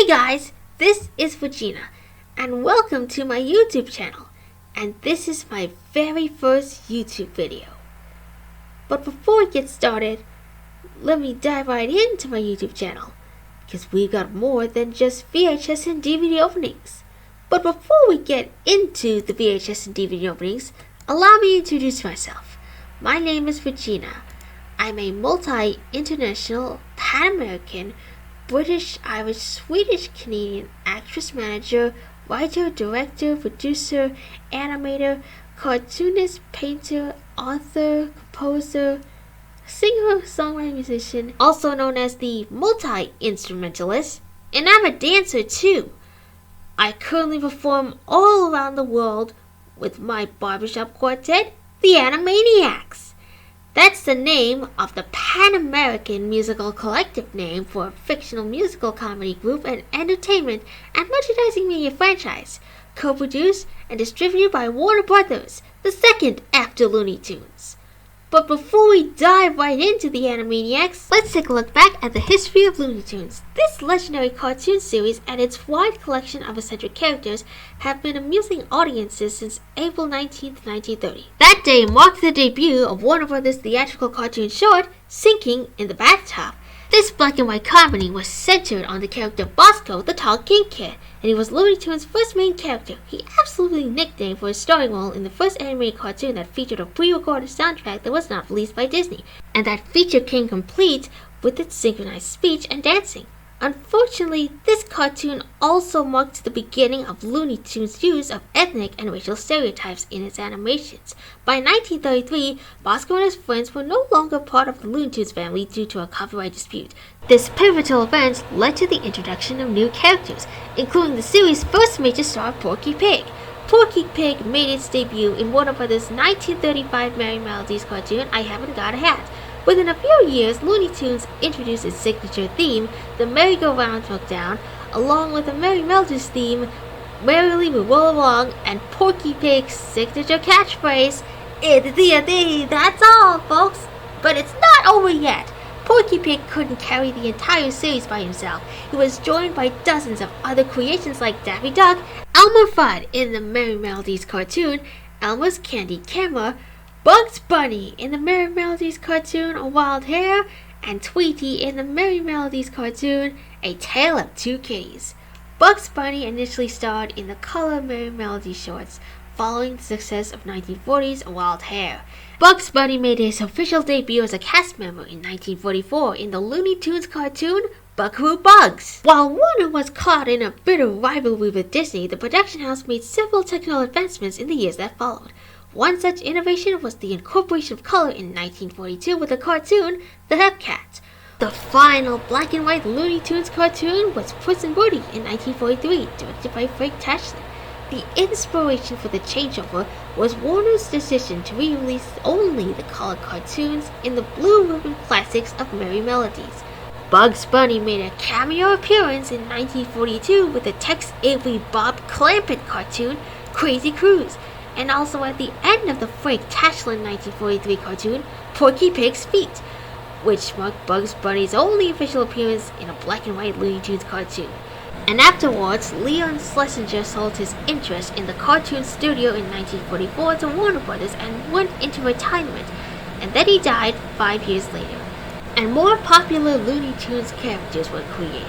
Hey guys, this is Regina, and welcome to my YouTube channel, and this is my very first YouTube video. But before we get started, let me dive right into my YouTube channel, because we got more than just VHS and DVD openings. But before we get into the VHS and DVD openings, allow me to introduce myself. My name is Regina. I'm a multi-international, Pan-American, British, Irish, Swedish, Canadian actress, manager, writer, director, producer, animator, cartoonist, painter, author, composer, singer, songwriter, musician, also known as the multi-instrumentalist, and I'm a dancer too. I currently perform all around the world with my barbershop quartet, the Animaniacs. That's the name of the Pan-American musical collective name for a fictional musical comedy group and entertainment and merchandising media franchise, co-produced and distributed by Warner Brothers, the second after Looney Tunes. But before we dive right into the Animaniacs, let's take a look back at the history of Looney Tunes. This legendary cartoon series and its wide collection of eccentric characters have been amusing audiences since April 19, 1930. That day marked the debut of Warner Brothers' theatrical cartoon short, Sinking in the Bathtub. This black and white comedy was centered on the character Bosko, the tall king kid, and he was Looney Tunes' first main character. He absolutely nicknamed for his starring role in the first animated cartoon that featured a pre-recorded soundtrack that was not released by Disney, and that feature came complete with its synchronized speech and dancing. Unfortunately, this cartoon also marked the beginning of Looney Tunes' use of ethnic and racial stereotypes in its animations. By 1933, Bosko and his friends were no longer part of the Looney Tunes family due to a copyright dispute. This pivotal event led to the introduction of new characters, including the series' first major star, Porky Pig. Porky Pig made its debut in Warner Brothers' 1935 Merrie Melodies cartoon, I Haven't Got a Hat. Within a few years, Looney Tunes introduced its signature theme, the Merry-Go-Round Broke Down, along with the Merrie Melodies theme, Merrily We Roll Along, and Porky Pig's signature catchphrase, "It's that's all, folks." But it's not over yet. Porky Pig couldn't carry the entire series by himself. He was joined by dozens of other creations like Daffy Duck, Elmer Fudd in the Merrie Melodies cartoon, Elmer's Candy Camera, Bugs Bunny in the Merrie Melodies cartoon, Wild Hare, and Tweety in the Merrie Melodies cartoon, A Tale of Two Kitties. Bugs Bunny initially starred in the color Merrie Melodies shorts, following the success of 1940's Wild Hare. Bugs Bunny made his official debut as a cast member in 1944 in the Looney Tunes cartoon, Buckaroo Bugs. While Warner was caught in a bitter rivalry with Disney, the production house made several technical advancements in the years that followed. One such innovation was the incorporation of color in 1942 with the cartoon, The Hepcat. The final black and white Looney Tunes cartoon was Friz and Buddy in 1943, directed by Frank Tashlin. The inspiration for the changeover was Warner's decision to re-release only the colored cartoons in the Blue Ribbon classics of Merrie Melodies. Bugs Bunny made a cameo appearance in 1942 with the Tex Avery Bob Clampett cartoon, Crazy Cruise, and also at the end of the Frank Tashlin 1943 cartoon, Porky Pig's Feet, which marked Bugs Bunny's only official appearance in a black and white Looney Tunes cartoon. And afterwards, Leon Schlesinger sold his interest in the cartoon studio in 1944 to Warner Brothers and went into retirement, and then he died 5 years later. And more popular Looney Tunes characters were created,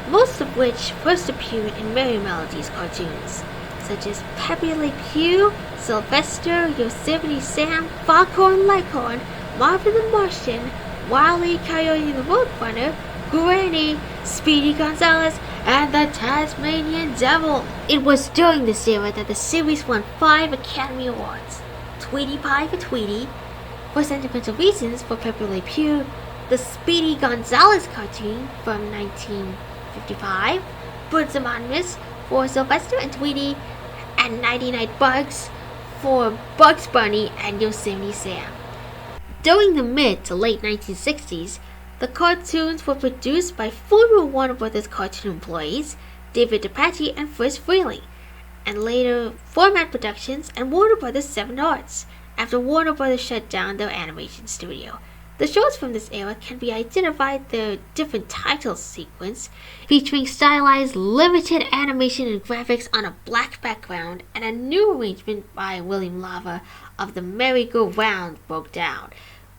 most of which first appeared in Merrie Melodies cartoons, such as Pepe Le Pew, Sylvester, Yosemite Sam, Foghorn Leghorn, Marvin the Martian, Wile E. Coyote the Roadrunner, Granny, Speedy Gonzales, and the Tasmanian Devil. It was during this era that the series won 5 Academy Awards. Tweety Pie for Tweety, for Sentimental Reasons for Pepe Le Pew, the Speedy Gonzales cartoon from 1955, Birds Anonymous for Sylvester and Tweety, and 99 Bugs for Bugs Bunny and Yosemite Sam. During the mid to late 1960s, the cartoons were produced by former Warner Brothers cartoon employees David DePatie and Friz Freleng, and later Format Productions and Warner Brothers 7 Arts, after Warner Brothers shut down their animation studio. The shorts from this era can be identified their different title sequence, featuring stylized limited animation and graphics on a black background, and a new arrangement by William Lava of the merry-go-round broke down,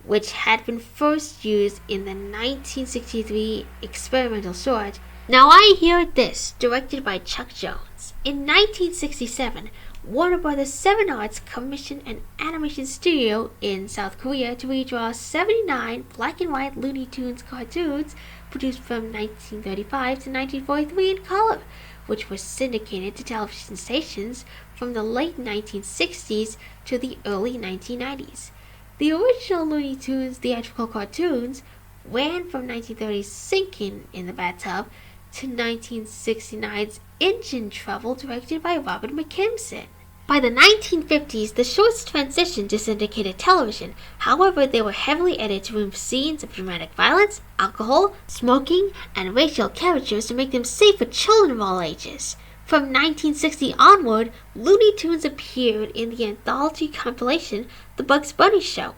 which had been first used in the 1963 experimental short Now I Hear This, directed by Chuck Jones. In 1967, Warner Bros. 7 Arts commissioned an animation studio in South Korea to redraw 79 black and white Looney Tunes cartoons produced from 1935 to 1943 in color, which were syndicated to television stations from the late 1960s to the early 1990s. The original Looney Tunes theatrical cartoons ran from 1930's Sinkin' in the Bathtub to 1969's Engine Trouble, directed by Robert McKimson. By the 1950s, the shorts transitioned to syndicated television. However, they were heavily edited to remove scenes of dramatic violence, alcohol, smoking, and racial caricatures to make them safe for children of all ages. From 1960 onward, Looney Tunes appeared in the anthology compilation The Bugs Bunny Show,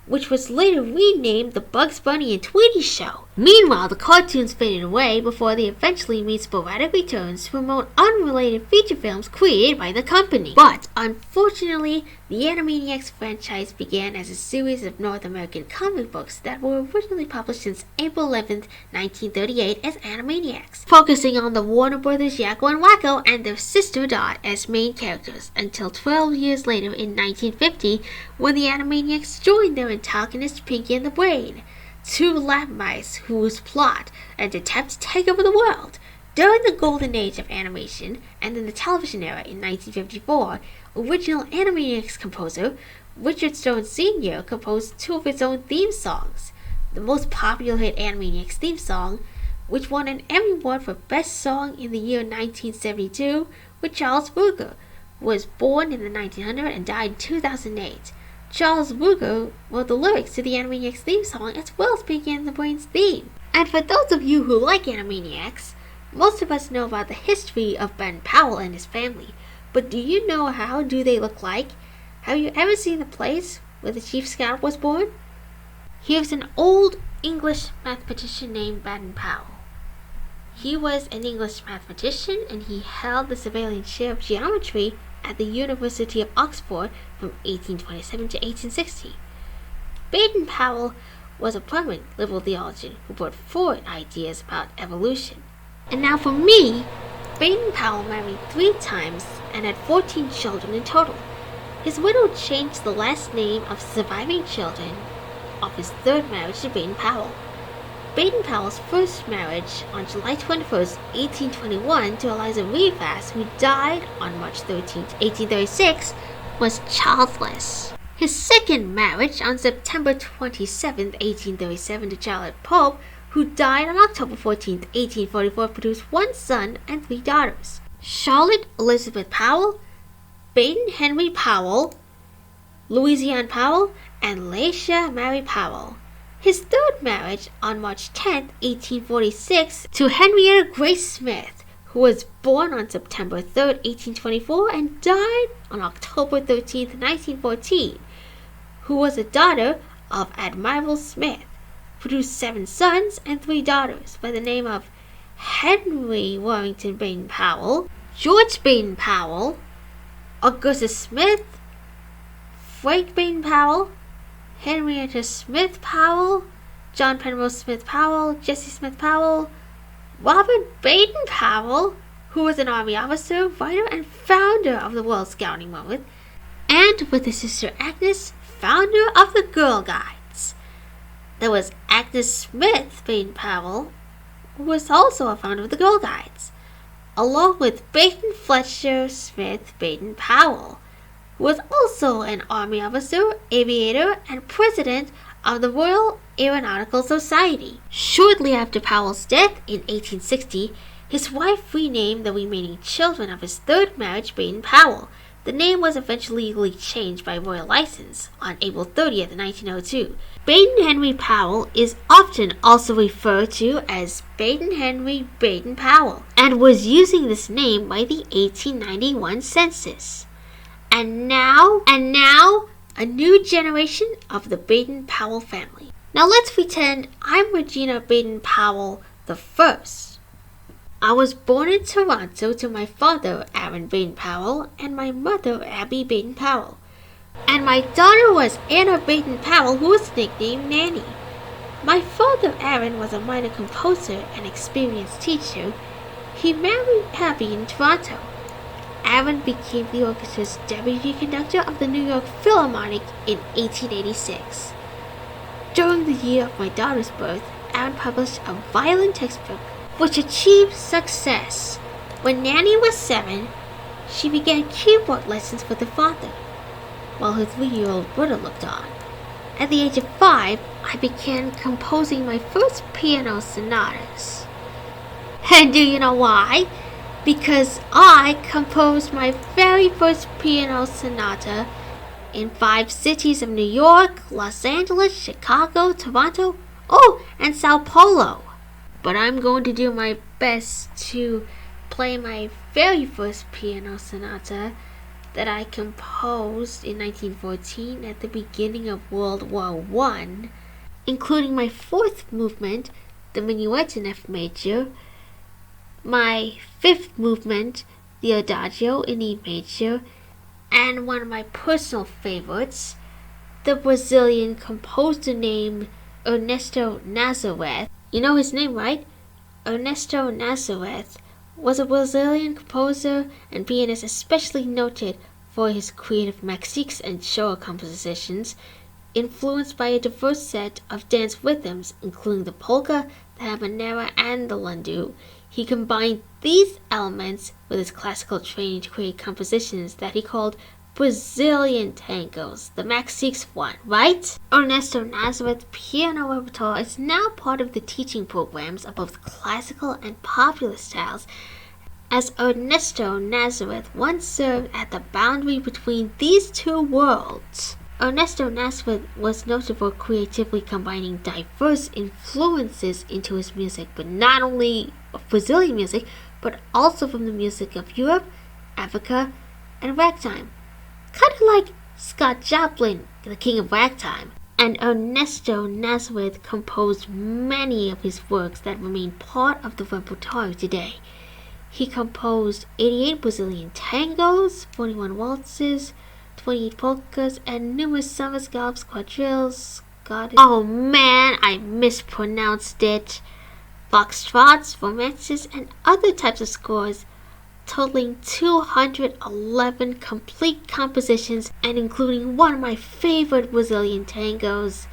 which was later renamed The Bugs Bunny and Tweety Show. Meanwhile, the cartoons faded away before they eventually made sporadic returns to promote unrelated feature films created by the company. But, unfortunately, the Animaniacs franchise began as a series of North American comic books that were originally published since April 11, 1938 as Animaniacs, focusing on the Warner Brothers Yakko and Wakko and their sister Dot as main characters, until 12 years later in 1950, when the Animaniacs joined their antagonist Pinky and the Brain, two lab mice whose plot and attempt to take over the world. During the golden age of animation and in the television era in 1954, original Animaniacs composer Richard Stone Sr. composed two of his own theme songs. The most popular hit Animaniacs theme song, which won an Emmy Award for Best Song in the year 1972, with Charles Ruger, who was born in the 1900s and died in 2008. Charles Ruger wrote the lyrics to the Animaniacs theme song as well as Pinky and the Brain's theme. And for those of you who like Animaniacs, most of us know about the history of Ben Powell and his family, but do you know how do they look like? Have you ever seen the place where the Chief Scout was born? Here's an old English mathematician named Baden Powell. He was an English mathematician and he held the surveillance chair of geometry at the University of Oxford from 1827 to 1860. Baden Powell was a prominent liberal theologian who brought forward ideas about evolution. And now for me, Baden Powell married 3 times and had 14 children in total. His widow changed the last name of surviving children of his 3rd marriage to Baden Powell. Baden Powell's first marriage on July 21st, 1821 to Eliza Rivas, who died on March 13, 1836, was childless. His second marriage on September 27, 1837 to Charlotte Pope, who died on October 14, 1844, produced 1 son and 3 daughters: Charlotte Elizabeth Powell, Baden Henry Powell, Louisiane Powell, and Laisha Mary Powell. His 3rd marriage on March 10, 1846 to Henrietta Grace Smith, who was born on September 3, 1824 and died on October 13, 1914, who was a daughter of Admiral Smith, produced 7 sons and 3 daughters by the name of Henry Warrington Baden Powell, George Baden Powell, Augustus Smith, Frank Baden Powell, Henrietta Smith Powell, John Penrose Smith Powell, Jesse Smith Powell, Robert Baden Powell, who was an Army officer, writer, and founder of the World Scouting Movement, and with his sister Agnes, founder of the Girl Guides. There was Agnes Smith Baden Powell, who was also a founder of the Girl Guides, along with Baden Fletcher Smith Baden Powell, who was also an Army officer, aviator, and president of the Royal Aeronautical Society. Shortly after Powell's death in 1860, his wife renamed the remaining children of his 3rd marriage Baden Powell. The name was eventually legally changed by royal license on April 30th, 1902. Baden Henry Powell is often also referred to as Baden Henry Baden Powell, and was using this name by the 1891 census. And now, a new generation of the Baden Powell family. Now let's pretend I'm Regina Baden Powell the first. I was born in Toronto to my father, Aaron Baden Powell, and my mother, Abby Baden Powell. And my daughter was Anna Baden Powell, who was nicknamed Nanny. My father, Aaron, was a minor composer and experienced teacher. He married Abby in Toronto. Aaron became the orchestra's deputy conductor of the New York Philharmonic in 1886. During the year of my daughter's birth, Aaron published a violin textbook which achieved success. When Nanny was 7, she began keyboard lessons with her father, while her 3-year-old brother looked on. At the age of 5, I began composing my first piano sonatas. And do you know why? Because I composed my very first piano sonata in 5 cities of New York, Los Angeles, Chicago, Toronto, and Sao Paulo. But I'm going to do my best to play my very first piano sonata that I composed in 1914 at the beginning of World War I, including my 4th movement, the Minuet in F major, my 5th movement, the Adagio in E major, and one of my personal favorites, the Brazilian composer named Ernesto Nazareth. You know his name, right? Ernesto Nazareth was a Brazilian composer and pianist especially noted for his creative mexiques and show compositions, influenced by a diverse set of dance rhythms, including the polka, the habanera, and the lundu. He combined these elements with his classical training to create compositions that he called Brazilian tangos, the Mexiques one, right? Ernesto Nazareth's piano repertoire is now part of the teaching programs of both classical and popular styles, as Ernesto Nazareth once served at the boundary between these two worlds. Ernesto Nazareth was noted for creatively combining diverse influences into his music, but not only of Brazilian music, but also from the music of Europe, Africa, and ragtime. Kind of like Scott Joplin, the king of ragtime. And Ernesto Nazareth composed many of his works that remain part of the repertoire today. He composed 88 Brazilian tangos, 41 waltzes, 28 polkas, and numerous summer galops, quadrilles, oh man, I mispronounced it, foxtrots, romances, and other types of scores, totaling 211 complete compositions and including one of my favorite Brazilian tangos,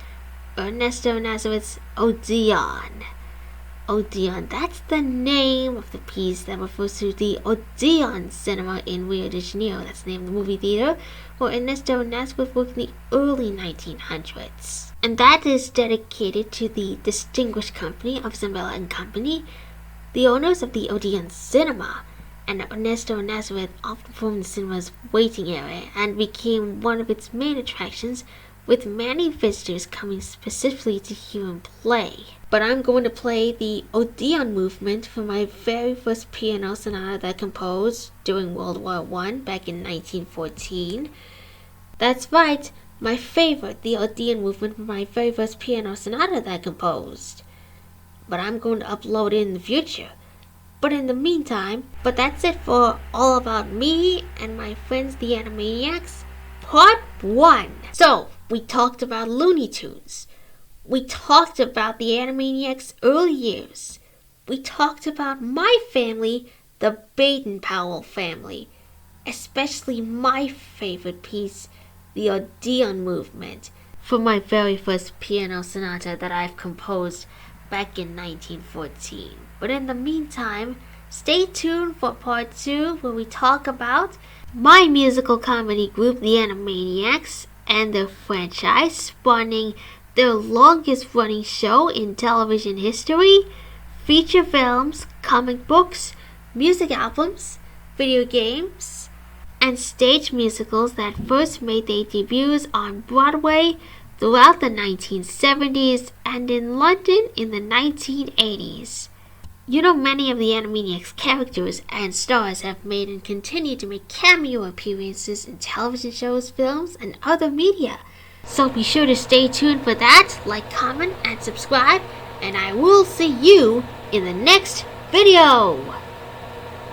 Ernesto Nazareth's Odeon. Odeon, that's the name of the piece that refers to the Odeon Cinema in Rio de Janeiro. That's the name of the movie theater where Ernesto Nazareth worked in the early 1900s. And that is dedicated to the distinguished company of Zambella and Company, the owners of the Odeon Cinema. And Ernesto Nazareth often performed in the cinema's waiting area and became one of its main attractions, with many visitors coming specifically to hear him play. But I'm going to play the Odeon movement for my very first piano sonata that I composed during World War I back in 1914. That's right, my favorite, the Odeon movement for my very first piano sonata that I composed. But I'm going to upload it in the future. But in the meantime, that's it for All About Me and My Friends the Animaniacs, Part 1. So, we talked about Looney Tunes. We talked about the Animaniacs' early years. We talked about my family, the Baden Powell family. Especially my favorite piece, the Odeon movement, for my very first piano sonata that I've composed back in 1914. But in the meantime, stay tuned for Part 2 where we talk about my musical comedy group, the Animaniacs, and their franchise spawning their longest running show in television history, feature films, comic books, music albums, video games, and stage musicals that first made their debuts on Broadway throughout the 1970s and in London in the 1980s. You know, many of the Animaniacs characters and stars have made and continue to make cameo appearances in television shows, films, and other media. So be sure to stay tuned for that, like, comment, and subscribe, and I will see you in the next video!